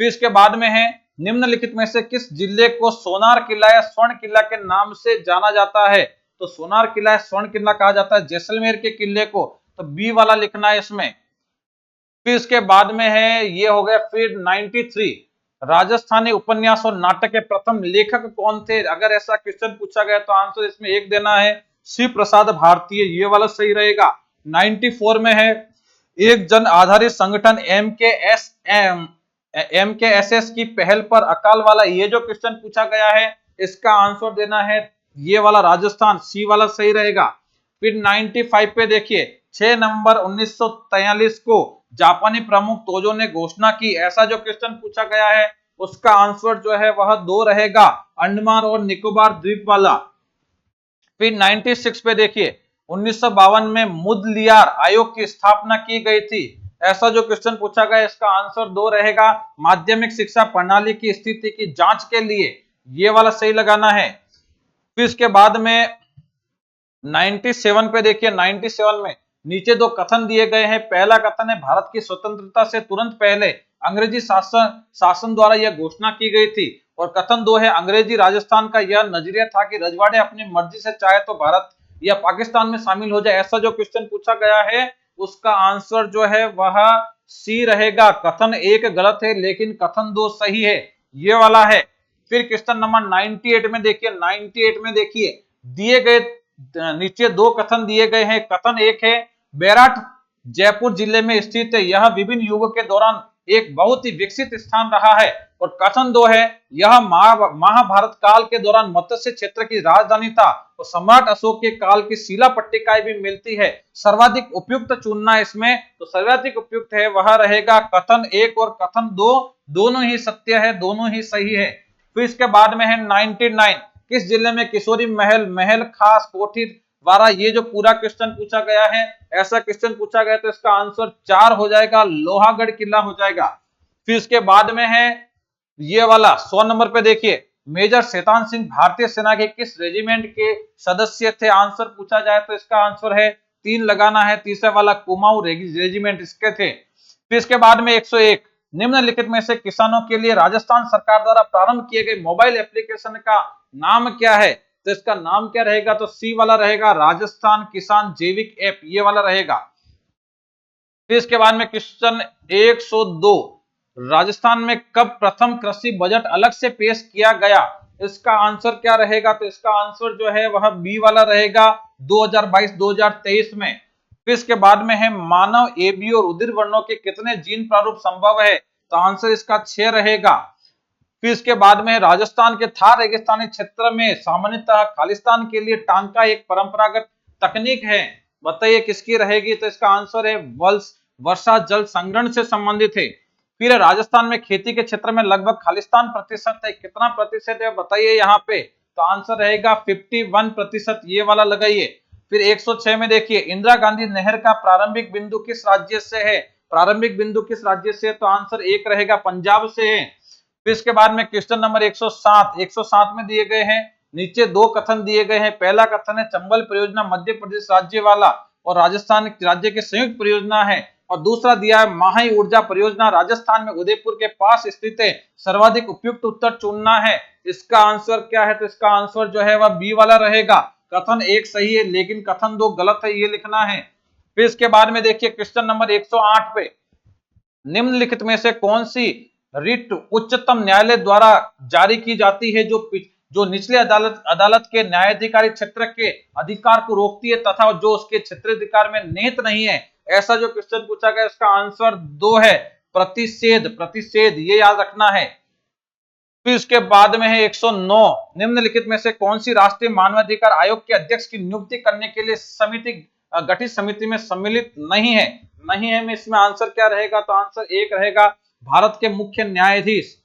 फिर इसके बाद में है, निम्नलिखित में से किस जिले को सोनार किला या स्वर्ण किला के नाम से जाना जाता है? तो सोनार किला या स्वर्ण किला कहा जाता है जैसलमेर के किले को, तो बी वाला लिखना है इसमें। फिर इसके बाद में है, ये हो गया। फिर 93, राजस्थानी उपन्यास और नाटक के प्रथम लेखक कौन थे? अगर ऐसा क्वेश्चन पूछा गया तो आंसर इसमें 1 देना है, शिव प्रसाद भारतीय, ये वाला सही रहेगा। 94 में है, एक जन आधारित संगठन एमकेएसएस की पहल पर अकाल वाला, ये जो क्वेश्चन पूछा गया है इसका आंसर देना है ये वाला, राजस्थान, सी वाला सही रहेगा। फिर 95 पे देखिए, 6 नवंबर 1943 को जापानी प्रमुख तोजो ने घोषणा की, ऐसा जो क्वेश्चन पूछा गया है उसका आंसर जो है वह 2 रहेगा, अंडमान और निकोबार द्वीप वाला। फिर 96 पे देखिए, 1952 में मुदलियार आयोग की स्थापना की गई थी, ऐसा जो क्वेश्चन पूछा गया इसका आंसर 2 रहेगा, माध्यमिक शिक्षा प्रणाली की स्थिति की जांच के लिए, ये वाला सही लगाना है। फिर इसके बाद में 97 पे देखिए, 97 में नीचे 2 कथन दिए गए हैं। पहला कथन है, भारत की स्वतंत्रता से तुरंत पहले अंग्रेजी शासन द्वारा यह घोषणा की गई थी। और कथन 2 है, अंग्रेजी राजस्थान का यह नजरिया था कि रजवाड़े अपनी मर्जी से चाहे तो भारत या पाकिस्तान में शामिल हो जाए। ऐसा जो क्वेश्चन पूछा गया है उसका आंसर जो है वह सी रहेगा। कथन 1 गलत है लेकिन कथन 2 सही है, ये वाला है। फिर क्वेश्चन नंबर 98 में देखिए, 98 में देखिए दिए गए नीचे 2 कथन दिए गए हैं। कथन 1 है, बैराट जयपुर जिले में स्थित है, यह विभिन्न युगों के दौरान एक बहुत ही विकसित स्थान रहा है। और कथन 2 है, यह महाभारत काल के दौरान मत्स्य क्षेत्र की राजधानी था और सम्राट अशोक के काल की शिला पट्टिकाएं भी मिलती है। सर्वाधिक उपयुक्त चुनना इसमें, तो सर्वाधिक उपयुक्त है वह रहेगा कथन 1 और कथन 2, दोनों ही सत्य है, दोनों ही सही है। फिर इसके बाद में है 99, किस जिले में किशोरी महल खास कोठी द्वारा, ये जो पूरा क्वेश्चन पूछा गया है ऐसा क्वेश्चन पूछा गया तो इसका आंसर 4 हो जाएगा, लोहागढ़ किला हो जाएगा। फिर इसके बाद में है ये वाला 100 नंबर पे देखिए, मेजर शैतान सिंह भारतीय सेना के किस रेजिमेंट के सदस्य थे? आंसर पूछा जाए तो इसका आंसर है 3 लगाना है, तीसरा वाला कुमाऊं रेजिमेंट इसके थे। फिर इसके बाद में 101, निम्नलिखित में से किसानों के लिए राजस्थान सरकार द्वारा प्रारंभ किए गए मोबाइल एप्लीकेशन का नाम क्या है? तो इसका नाम क्या रहेगा? तो सी वाला रहेगा, राजस्थान किसान जैविक ऐप, ये वाला रहेगा। फिर इसके बाद में क्वेश्चन 102, राजस्थान में कब प्रथम कृषि बजट अलग से पेश किया गया? इसका आंसर क्या रहेगा? तो इसका आंसर जो है वह बी वाला रहेगा, 2022-2023 में। फिर इसके बाद में है, मानव एबी और रुधिर वर्णों के कितने जीन प्रारूप संभव है? तो आंसर इसका 6 रहेगा। फिर इसके बाद में राजस्थान के थार रेगिस्तानी क्षेत्र में सामान्यतः खालिस्तान के लिए टांका एक परंपरागत तकनीक है, बताइए किसकी रहेगी? तो इसका आंसर है वर्षा जल संग्रहण से संबंधित है। फिर राजस्थान में खेती के क्षेत्र में लगभग खालिस्तान प्रतिशत है, कितना प्रतिशत है बताइए यहाँ पे? तो आंसर रहेगा 51%, ये वाला लगाइए। फिर 106 में देखिए, इंदिरा गांधी नहर का प्रारंभिक बिंदु किस राज्य से है? प्रारंभिक बिंदु किस राज्य से? तो आंसर 1 रहेगा, पंजाब से है। फिर इसके बाद में क्वेश्चन नंबर 107 में दिए गए हैं, नीचे 2 कथन दिए गए हैं। पहला कथन है, चंबल परियोजना मध्य प्रदेश राज्य वाला और राजस्थान राज्य की संयुक्त परियोजना है। और दूसरा दिया है, माही ऊर्जा परियोजना राजस्थान में उदयपुर के पास स्थित है, सर्वाधिक उपयुक्त उत्तर चुनना है। इसका आंसर क्या है? तो इसका आंसर जो है वह बी वाला रहेगा, कथन 1 सही है लेकिन कथन 2 गलत है, ये लिखना है। फिर इसके बाद में देखिए क्वेश्चन नंबर 108 पे, निम्नलिखित में से कौन सी रिट उच्चतम न्यायालय द्वारा जारी की जाती है, जो निचले अदालत के न्यायाधिकारी क्षेत्र के अधिकार को रोकती है तथा जो उसके क्षेत्राधिकार में निहित नहीं है। ऐसा जो क्वेश्चन पूछा गया इसका आंसर 2 है, प्रतिषेध। प्रतिषेध ये याद रखना है। फिर इसके बाद में है 109, निम्नलिखित में से कौन सी राष्ट्रीय मानवाधिकार आयोग के अध्यक्ष की नियुक्ति करने के लिए समिति गठित समिति में सम्मिलित नहीं है? नहीं है में इसमें आंसर क्या रहेगा? तो आंसर 1 रहेगा, भारत के मुख्य न्यायाधीश।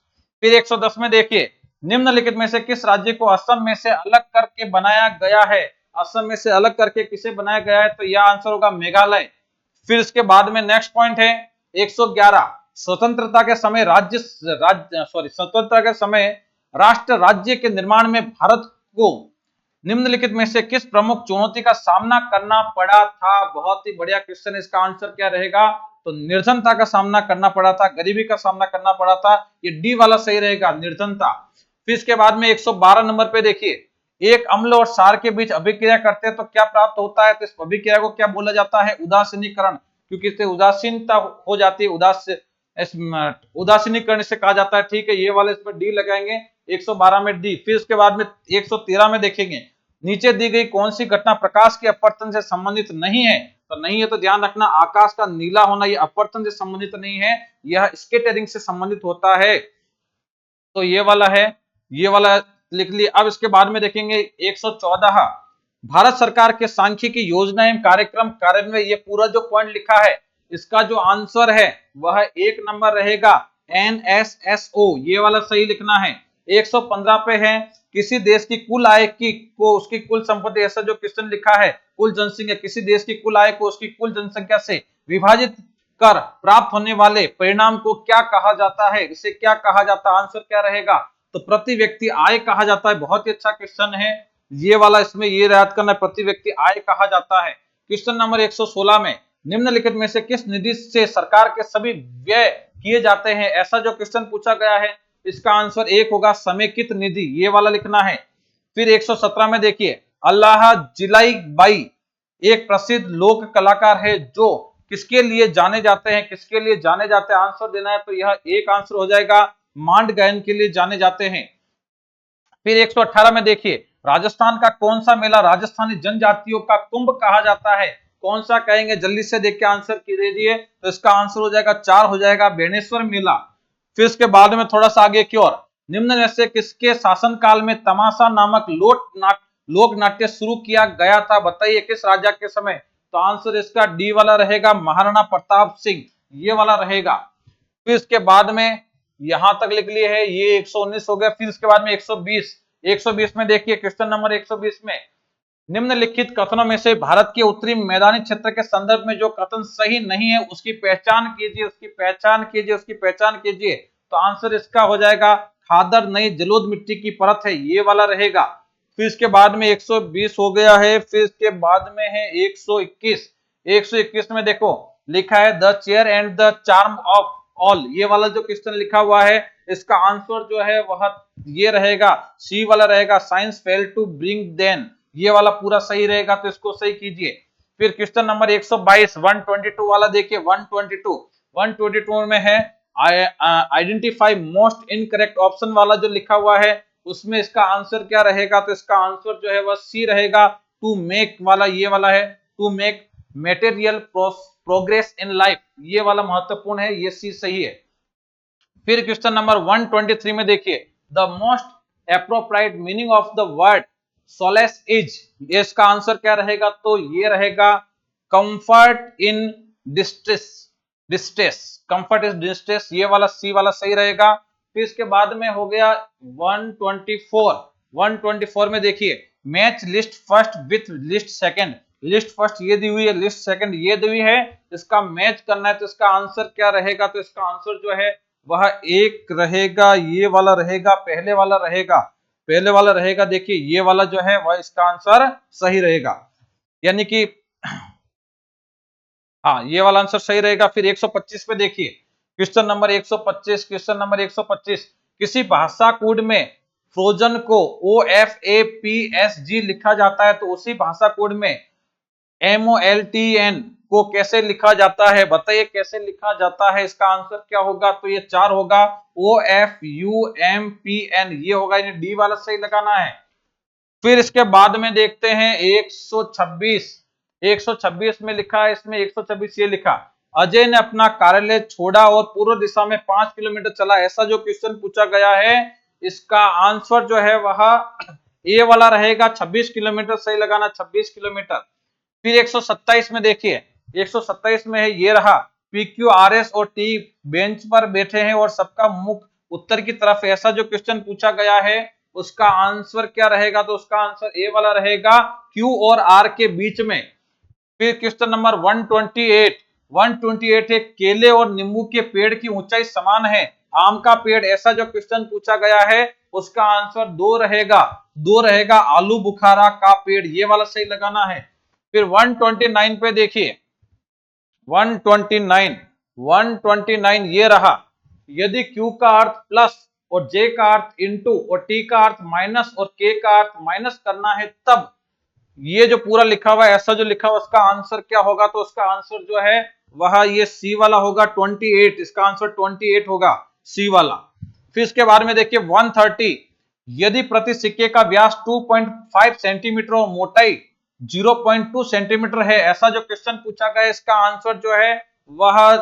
फिर 110 में देखिए, निम्नलिखित में से किस राज्य को असम में से अलग करके बनाया गया है? असम में से अलग करके किसे बनाया गया है? तो यह आंसर होगा मेघालय। फिर इसके बाद में नेक्स्ट पॉइंट है 111, स्वतंत्रता के समय स्वतंत्रता के समय राष्ट्र राज्य के निर्माण में भारत को निम्नलिखित में से किस प्रमुख चुनौती का सामना करना पड़ा था? बहुत ही बढ़िया क्वेश्चन। इसका आंसर क्या रहेगा? तो निर्धनता का सामना करना पड़ा था, गरीबी का सामना करना पड़ा था। ये डी वाला सही रहेगा, निर्धनता। फिर इसके बाद में 112 नंबर पे देखिए, एक अम्ल और क्षार के बीच अभिक्रिया करते हैं तो क्या प्राप्त होता है? तो इस अभिक्रिया को क्या बोला जाता है? उदासीनीकरण, क्योंकि इससे उदासीनता हो जाती है, उदासीनीकरण से कहा जाता है। ठीक है, ये वाले इस पर डी लगाएंगे, 112 में डी। फिर उसके बाद में 113 में देखेंगे, नीचे दी गई कौन सी घटना प्रकाश के अपवर्तन से संबंधित नहीं है? तो नहीं है तो ध्यान रखना, आकाश का नीला होना ये अपवर्तन से संबंधित नहीं है, यह स्कैटरिंग से संबंधित होता है। तो ये वाला है, ये वाला लिख लिया। अब इसके बाद में देखेंगे 114, भारत सरकार के सांख्यिकी योजना एवं कार्यक्रम कार्यान्वयन, ये पूरा जो पॉइंट लिखा है इसका जो आंसर है वह 1 नंबर रहेगा, NSSO, ये वाला सही लिखना है। 115 पे है, किसी देश की कुल आय को उसकी कुल संपत्ति, ऐसा जो क्वेश्चन लिखा है, कुल जनसंख्या, किसी देश की कुल आय को उसकी कुल जनसंख्या से विभाजित कर प्राप्त होने वाले परिणाम को क्या कहा जाता है? इसे क्या कहा जाता है? आंसर क्या रहेगा? तो प्रति व्यक्ति आय कहा जाता है। बहुत ही अच्छा क्वेश्चन है ये वाला, इसमें ये याद करना, प्रति व्यक्ति आय कहा जाता है। क्वेश्चन नंबर 116 में, निम्नलिखित में से किस निधि से सरकार के सभी व्यय किए जाते हैं? ऐसा जो क्वेश्चन पूछा गया है इसका आंसर 1 होगा, समेकित निधि, ये वाला लिखना है। फिर 117 में देखिए, अल्लाह जिलाई बाई एक प्रसिद्ध लोक कलाकार है जो किसके लिए जाने जाते हैं? किसके लिए जाने जाते हैं? आंसर देना है तो यह एक आंसर हो जाएगा, मांड गायन के लिए जाने जाते हैं। फिर 118 में देखिए, राजस्थान का कौन सा मेला राजस्थानी जनजातियों का कुंभ कहा जाता है? कौन सा कहेंगे? जल्दी से देख के आंसर दीजिए। तो इसका आंसर हो जाएगा 4 हो जाएगा, बेणेश्वर मेला। फिर इसके बाद में थोड़ा सा आगे की ओर, निम्न में से किसके शासनकाल में तमाशा नामक लोक नाट्य शुरू किया गया था? बताइए किस राजा के समय? तो आंसर इसका डी वाला रहेगा, महाराणा प्रताप सिंह, ये वाला रहेगा। फिर इसके बाद में यहां तक लिख लिए है, ये 119 हो गया। फिर इसके बाद में 120 में देखिए, क्वेश्चन नंबर 120 में, निम्नलिखित कथनों में से भारत के उत्तरी मैदानी क्षेत्र के संदर्भ में जो कथन सही नहीं है उसकी पहचान कीजिए, उसकी पहचान कीजिए, उसकी पहचान कीजिए। तो आंसर इसका हो जाएगा, खादर नई जलोद मिट्टी की परत है, ये वाला रहेगा। फिर इसके बाद में 120 हो गया है। फिर इसके बाद में है 121 में देखो लिखा है, the chair and the charm of all, ये वाला जो क्वेश्चन लिखा हुआ है इसका आंसर जो है वह ये रहेगा, सी वाला रहेगा, science fail to bring then, ये वाला पूरा सही रहेगा, तो इसको सही कीजिए। फिर क्वेश्चन नंबर 122 122 वाला देखिए, 122 में है, आइडेंटिफाई मोस्ट इनकरेक्ट ऑप्शन वाला जो लिखा हुआ है उसमें इसका आंसर क्या रहेगा? तो इसका आंसर जो है वह सी रहेगा, टू मेक वाला, ये वाला है, to make material progress in life, ये वाला महत्वपूर्ण है, ये सी सही है। फिर क्वेश्चन नंबर 123 में देखिए, the most appropriate meaning of the word solace is, इसका आंसर क्या रहेगा? तो ये रहेगा, comfort in distress, comfort is distress, ये वाला सी वाला सही रहेगा। फिर इसके बाद में हो गया 124 में देखिए, match list first with list second, list first ये दी हुई है, लिस्ट सेकंड ये दी हुई है, इसका मैच करना है तो इसका आंसर क्या रहेगा? तो इसका आंसर जो है वह एक रहेगा, ये वाला रहेगा, पहले वाला रहेगा। देखिए ये वाला जो है वह इसका आंसर सही रहेगा, यानी कि हाँ ये वाला आंसर सही रहेगा। फिर 125 पे देखिए, क्वेश्चन नंबर 125, किसी भाषा कोड में फ्रोजन को OFAPSG लिखा जाता है तो उसी भाषा कोड में MOLTN को कैसे लिखा जाता है, बताइए कैसे लिखा जाता है। इसका आंसर क्या होगा, तो ये 4 होगा, OFUMPN ये होगा, यानी डी वाला सही लगाना है। फिर इसके बाद में देखते हैं 126। 126 में लिखा है, इसमें 126 ये लिखा, अजय ने अपना कार्यालय छोड़ा और पूर्व दिशा में 5 किलोमीटर चला, ऐसा जो क्वेश्चन पूछा गया है, इसका आंसर जो है वह ए वाला रहेगा, 26 किलोमीटर सही लगाना, 26 किलोमीटर। फिर 127 में देखिए, 127 में है ये रहा, PQRS और T बेंच पर बैठे हैं और सबका मुख उत्तर की तरफ, ऐसा जो क्वेश्चन पूछा गया है, उसका आंसर क्या रहेगा, तो उसका आंसर ए वाला रहेगा, Q और R के बीच में। फिर क्वेश्चन नंबर 128। 128 है, केले और नींबू के पेड़ की ऊंचाई समान है, आम का पेड़, ऐसा जो क्वेश्चन पूछा गया है, उसका आंसर 2 रहेगा, 2 रहेगा, आलू बुखारा का पेड़, ये वाला सही लगाना है। फिर 129 पे देखिए, 129, 129 ये रहा, यदि Q का अर्थ प्लस और J का अर्थ इंटू और T का अर्थ माइनस और K का अर्थ माइनस करना है, तब ये जो पूरा लिखा हुआ है, ऐसा जो लिखा हुआ, उसका आंसर क्या होगा, तो उसका आंसर जो है वह ये सी वाला होगा, 28, इसका आंसर 28 होगा, सी वाला। फिर इसके बाद में देखिए 130, यदि प्रति सिक्के का व्यास 2.5 सेंटीमीटर और मोटाई 0.2 सेंटीमीटर है, ऐसा जो क्वेश्चन पूछा गया है, इसका आंसर जो है वह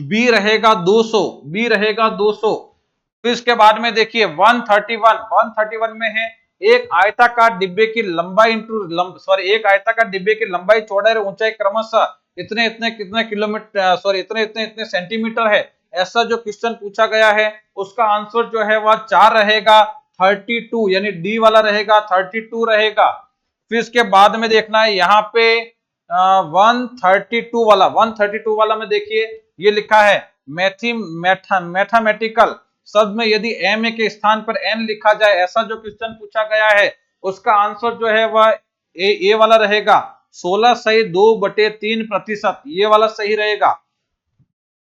बी रहेगा 200, बी रहेगा 200। फिर इसके बाद में देखिए 131, 131 में है, एक आयताकार डिब्बे की लंबाई एक आयताकार डिब्बे की लंबाई, चौड़ाई और ऊंचाई क्रमशः इतने इतने कितने किलोमीटर, इतने इतने इतने सेंटीमीटर है, ऐसा जो क्वेश्चन पूछा गया है, उसका आंसर जो है वह 4 रहेगा, 32, यानी डी वाला रहेगा, 32 रहेगा। फिर इसके बाद में देखना है यहाँ पे 132 वाला, 132 वाला में देखिए ये लिखा है, मैथमेटिकल शब्द में यदि एम ए के स्थान पर एन लिखा जाए, ऐसा जो क्वेश्चन पूछा गया है, उसका आंसर जो है वह ए वाला रहेगा, 16 सही 2/3%, ये वाला सही रहेगा।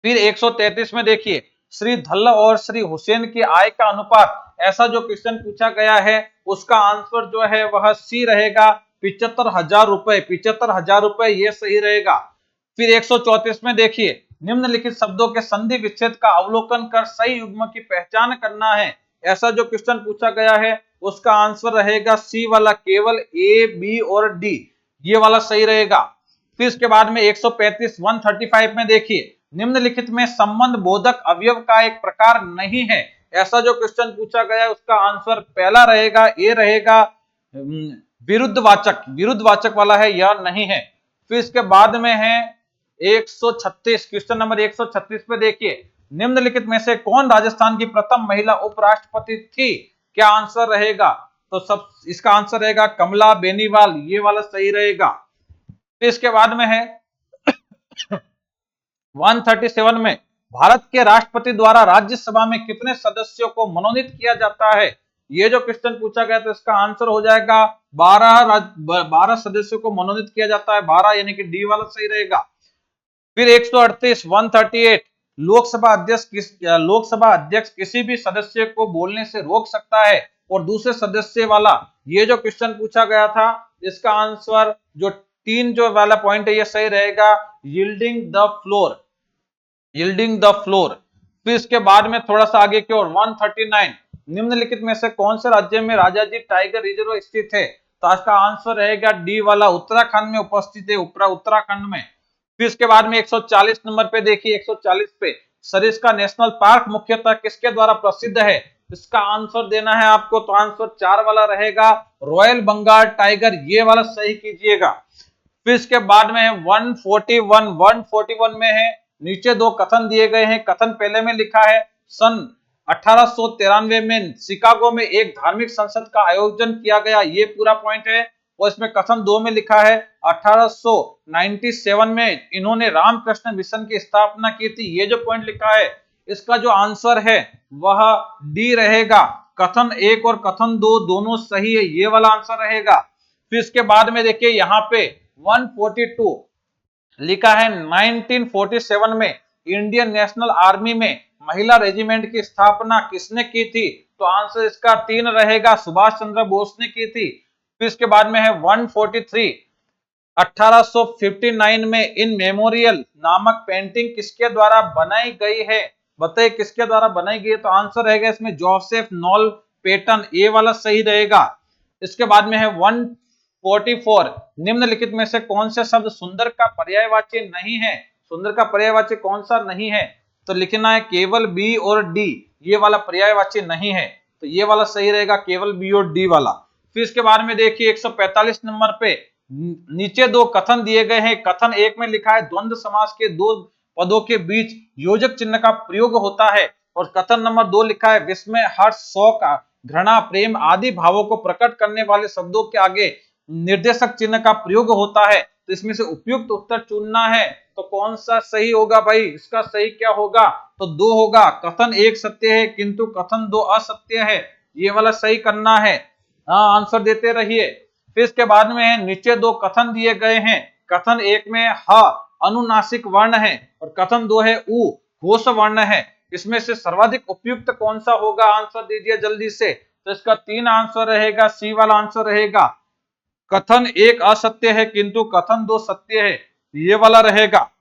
फिर 133 में देखिए, श्री धल्ला और श्री हुसैन की आय का अनुपात, ऐसा जो क्वेश्चन पूछा गया है, उसका आंसर जो है वह सी रहेगा, 75,000 रुपए, 75,000 रुपए, ये सही रहेगा। फिर 134 में देखिए, निम्नलिखित शब्दों के संधि विच्छेद का अवलोकन कर सही युग्म की पहचान करना है, ऐसा जो क्वेश्चन पूछा गया है, उसका आंसर रहेगा सी वाला, केवल ए बी और डी, ये वाला सही रहेगा। फिर इसके बाद में 135, 135 में देखिए, निम्नलिखित में संबंध बोधक अवयव का एक प्रकार नहीं है, ऐसा जो क्वेश्चन पूछा गया है, उसका आंसर पहला रहेगा, ए रहेगा, विरुद्धवाचक, विरुद्धवाचक वाला है या नहीं है। फिर इसके बाद में है 136, क्वेश्चन नंबर 136 पे देखिए, निम्नलिखित में से कौन राजस्थान की प्रथम महिला उपराष्ट्रपति थी, क्या आंसर रहेगा, तो सब इसका आंसर रहेगा कमला बेनीवाल, ये वाला सही रहेगा। फिर इसके बाद में है 137 में, भारत के राष्ट्रपति द्वारा राज्यसभा में कितने सदस्यों को मनोनीत किया जाता है, ये जो क्वेश्चन पूछा गया, तो इसका आंसर हो जाएगा 12 सदस्यों को मनोनीत किया जाता है, 12, यानी कि डी वाला सही रहेगा। फिर 138, 138, लोकसभा अध्यक्ष किसी भी सदस्य को बोलने से रोक सकता है और दूसरे सदस्य वाला, ये जो क्वेश्चन पूछा गया था, इसका आंसर जो 3 जो वाला पॉइंट है, ये सही रहेगा, yielding the floor, yielding the floor. फिर इसके बाद में थोड़ा सा आगे की ओर 139, निम्नलिखित में से कौन से राज्य में राजाजी टाइगर रिजर्व स्थित है, तो इसका आंसर रहेगा डी वाला, उत्तराखंड में उपस्थित है, उत्तराखंड में। फिर इसके बाद में 140 नंबर पे देखिए, 140 पे, सरिस्का नेशनल पार्क मुख्यतः किसके द्वारा प्रसिद्ध है, इसका आंसर देना है आपको, तो आंसर 4 वाला रहेगा, रॉयल बंगाल टाइगर, ये वाला सही कीजिएगा। फिर इसके बाद में है 141, 141 में है, नीचे 2 कथन दिए गए हैं, कथन पहले में लिखा है, सन 1893 में शिकागो में एक धार्मिक संसद का आयोजन किया गया, ये पूरा पॉइंट है, और इसमें कथन 2 में लिखा है 1897 में इन्होंने रामकृष्ण मिशन की स्थापना की थी, ये जो पॉइंट लिखा है, इसका जो आंसर है वह डी रहेगा, कथन 1 और कथन 2 दोनों सही है, ये वाला आंसर रहेगा। फिर इसके बाद में देखिए यहाँ पे 142 लिखा है, 1947 में इंडियन नेशनल आर्मी में महिला रेजिमेंट की स्थापना किसने की थी, तो आंसर इसका 3 रहेगा, सुभाष चंद्र बोस ने की थी। फिर इसके बाद में है 143, 1859 में इन मेमोरियल नामक पेंटिंग किसके द्वारा बनाई गई है? बताइए किसके द्वारा बनाई गई है? तो आंसर रहेगा इसमें जोसेफ नॉल पेटन, ये वाला सही रहेगा। इसके बाद में है 144, निम्नलिखित में से कौन से शब्द सुंदर का पर्यायवाची नहीं है? सुंदर का पर्यायवाची कौन सा नहीं है? तो लिखना है केवल बी और डी, ये वाला पर्यायवाची नहीं है, तो ये वाला सही रहेगा, केवल बी और डी वाला। फिर इसके बारे में देखिए 145 नंबर पे नीचे दो कथन दिए गए हैं। कथन एक में लिखा है द्वंद्व समास के दो पदों के बीच योजक चिन्ह का प्रयोग होता है, और कथन नंबर 2 लिखा है विस्मय, हर्ष, शोक, घृणा, प्रेम आदि भावों को प्रकट करने वाले शब्दों के आगे निर्देशक चिन्ह का प्रयोग होता है। तो इसमें से उपयुक्त उत्तर चुनना है, तो कौन सा सही होगा भाई? इसका सही क्या होगा? तो 2 होगा। कथन 1 सत्य है किंतु कथन 2 असत्य है, ये वाला सही करना है। हाँ, आंसर देते रहिए। फिर इसके बाद में है नीचे दो कथन दिए गए हैं। कथन 1 में ह अनुनासिक वर्ण है और कथन 2 है उ घोष वर्ण है। इसमें से सर्वाधिक उपयुक्त कौन सा होगा? आंसर दीजिए जल्दी से। तो इसका 3 आंसर रहेगा, सी वाला आंसर रहेगा। कथन 1 असत्य है किंतु कथन 2 सत्य है, ये वाला रहेगा।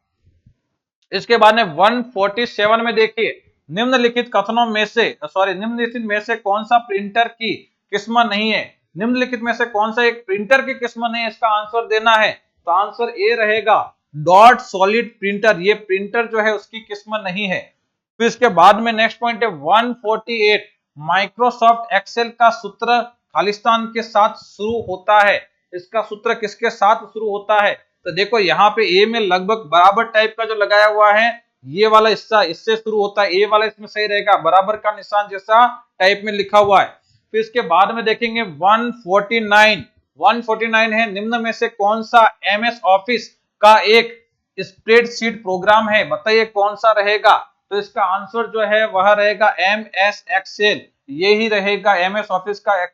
इसके बाद में 147 में देखिए निम्नलिखित कथनों में से निम्नलिखित में से कौन सा प्रिंटर की किस्म नहीं है? निम्नलिखित में से कौन सा एक प्रिंटर की किस्म नहीं है, इसका आंसर देना है। तो आंसर ए रहेगा डॉट सॉलिड प्रिंटर, ये प्रिंटर जो है उसकी किस्म नहीं है। फिर इसके बाद में नेक्स्ट पॉइंट है 148, माइक्रोसॉफ्ट एक्सेल का सूत्र खालिस्तान के साथ शुरू होता है। इसका सूत्र किसके साथ शुरू होता है? तो देखो यहाँ पे ए में लगभग बराबर टाइप का जो लगाया हुआ है, ये वाला हिस्सा इससे शुरू होता है, ए वाला इसमें सही रहेगा, बराबर का निशान जैसा टाइप में लिखा हुआ है। फिर इसके बाद में देखेंगे 149 है निम्न में से कौन सा एमएस ऑफिस का एक स्प्रेडशीट प्रोग्राम है? बताइए कौन सा रहेगा? तो इसका आंसर जो है वह रहेगा एम एस एक्सेल, यही रहेगा। एम एस ऑफिस का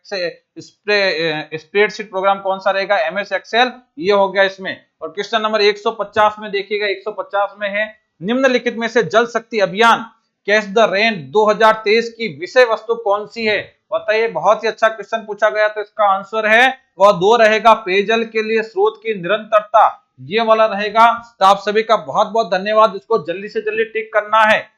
स्प्रेडशीट प्रोग्राम कौन सा रहेगा? एम एस एक्सेल, ये हो गया इसमें। और क्वेश्चन नंबर 150 में देखिएगा, 150 में है निम्नलिखित में से जल शक्ति अभियान कैच द रेन 2023 की विषय वस्तु कौन सी है? बताइए, बहुत ही अच्छा क्वेश्चन पूछा गया। तो इसका आंसर है वह 2 रहेगा, पेयजल के लिए स्रोत की निरंतरता, ये वाला रहेगा। तो आप सभी का बहुत बहुत धन्यवाद, इसको जल्दी से जल्दी टिक करना है।